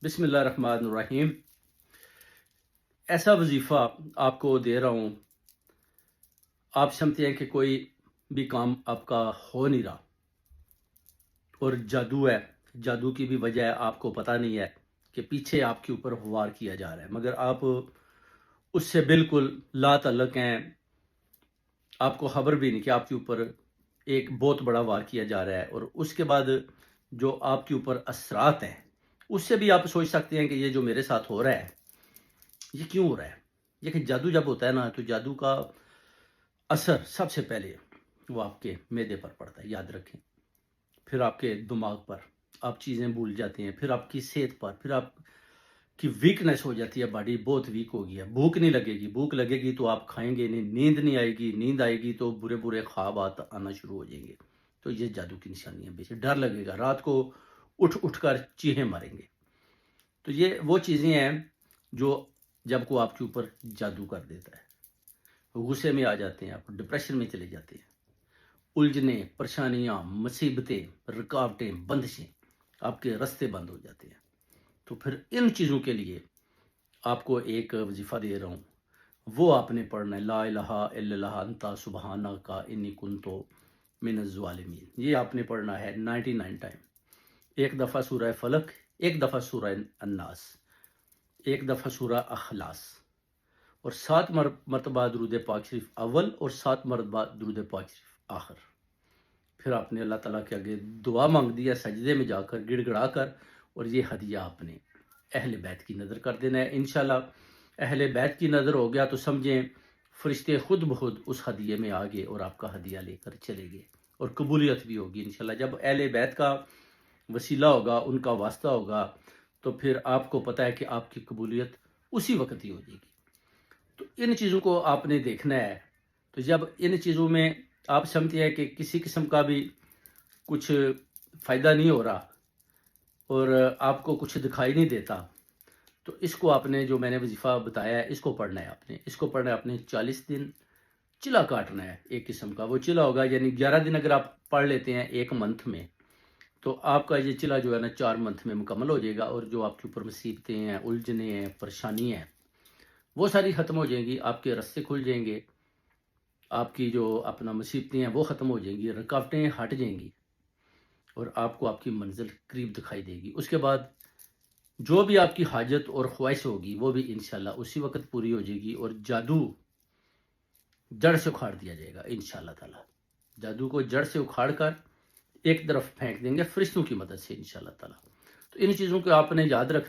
بسم اللہ الرحمن الرحیم۔ ایسا وظیفہ آپ کو دے رہا ہوں، آپ سمجھتے ہیں کہ کوئی بھی کام آپ کا ہو نہیں رہا اور جادو ہے۔ جادو کی بھی وجہ ہے، آپ کو پتہ نہیں ہے کہ پیچھے آپ کے اوپر وار کیا جا رہا ہے، مگر آپ اس سے بالکل لا تعلق ہیں۔ آپ کو خبر بھی نہیں کہ آپ کے اوپر ایک بہت بڑا وار کیا جا رہا ہے، اور اس کے بعد جو آپ کے اوپر اثرات ہیں اس سے بھی آپ سوچ سکتے ہیں کہ یہ جو میرے ساتھ ہو رہا ہے یہ کیوں ہو رہا ہے۔ یہ کہ جادو جب ہوتا ہے نا، تو جادو کا اثر سب سے پہلے وہ آپ کے معدے پر پڑتا ہے، یاد رکھیں، پھر آپ کے دماغ پر، آپ چیزیں بھول جاتے ہیں، پھر آپ کی صحت پر، پھر آپ کی ویکنیس ہو جاتی ہے، باڈی بہت ویک ہو گئی ہے، بھوک نہیں لگے گی، بھوک لگے گی تو آپ کھائیں گے نہیں، نیند نہیں آئے گی، نیند آئے گی تو برے برے خواب آنا شروع ہو جائیں گے۔ تو یہ جادو کی نشانی ہے، بیچ ڈر لگے گا، رات کو اٹھ اٹھ کر چیخیں ماریں گے۔ تو یہ وہ چیزیں ہیں جو جب کو آپ کے اوپر جادو کر دیتا ہے، غصے میں آ جاتے ہیں، آپ ڈپریشن میں چلے جاتے ہیں، الجھنیں، پریشانیاں، مصیبتیں، رکاوٹیں، بندشیں، آپ کے راستے بند ہو جاتے ہیں۔ تو پھر ان چیزوں کے لیے آپ کو ایک وظیفہ دے رہا ہوں، وہ آپ نے پڑھنا ہے، لا الہ الا اللہ انت سبحانک انی کنت من الظالمین۔ یہ آپ نے پڑھنا ہے 99 ٹائم، ایک دفعہ سورہ فلق، ایک دفعہ سورہ الناس، ایک دفعہ سورہ اخلاص، اور 7 مرتبہ درود پاک شریف اول اور 7 مرتبہ درود پاک شریف آخر۔ پھر آپ نے اللہ تعالیٰ کے آگے دعا مانگ دیا، سجدے میں جا کر گڑ گڑا کر، اور یہ ہدیہ آپ نے اہل بیت کی نظر کر دینا ہے۔ انشاءاللہ اہل بیت کی نظر ہو گیا تو سمجھیں فرشتے خود بخود اس ہدیے میں آگے اور آپ کا ہدیہ لے کر چلے گئے، اور قبولیت بھی ہوگی انشاءاللہ۔ جب اہل بیت کا وسیلہ ہوگا، ان کا واسطہ ہوگا، تو پھر آپ کو پتہ ہے کہ آپ کی قبولیت اسی وقت ہی ہو جائے گی۔ تو ان چیزوں کو آپ نے دیکھنا ہے۔ تو جب ان چیزوں میں آپ سمجھتے ہیں کہ کسی قسم کا بھی کچھ فائدہ نہیں ہو رہا اور آپ کو کچھ دکھائی نہیں دیتا، تو اس کو آپ نے جو میں نے وظیفہ بتایا ہے اس کو پڑھنا ہے آپ نے۔ اس کو پڑھنا ہے آپ نے 40 دن، چلا کاٹنا ہے ایک قسم کا، وہ چلا ہوگا، یعنی 11 دن اگر آپ پڑھ لیتے ہیں ایک منتھ میں، تو آپ کا یہ چلا جو ہے نا 4 منتھ میں مکمل ہو جائے گا، اور جو آپ کے اوپر مصیبتیں ہیں، الجھنیں ہیں، پریشانی ہیں، وہ ساری ختم ہو جائیں گی، آپ کے راستے کھل جائیں گے، آپ کی جو اپنا مصیبتیں ہیں وہ ختم ہو جائیں گی، رکاوٹیں ہٹ جائیں گی، اور آپ کو آپ کی منزل قریب دکھائی دے گی۔ اس کے بعد جو بھی آپ کی حاجت اور خواہش ہوگی وہ بھی انشاءاللہ اسی وقت پوری ہو جائے گی، اور جادو جڑ سے اکھاڑ دیا جائے گا انشاءاللہ تعالی۔ جادو کو جڑ سے اکھاڑ کر ایک طرف پھینک دیں گے فرشتوں کی مدد سے انشاءاللہ تعالی۔ تو ان چیزوں کو آپ نے یاد رکھنا۔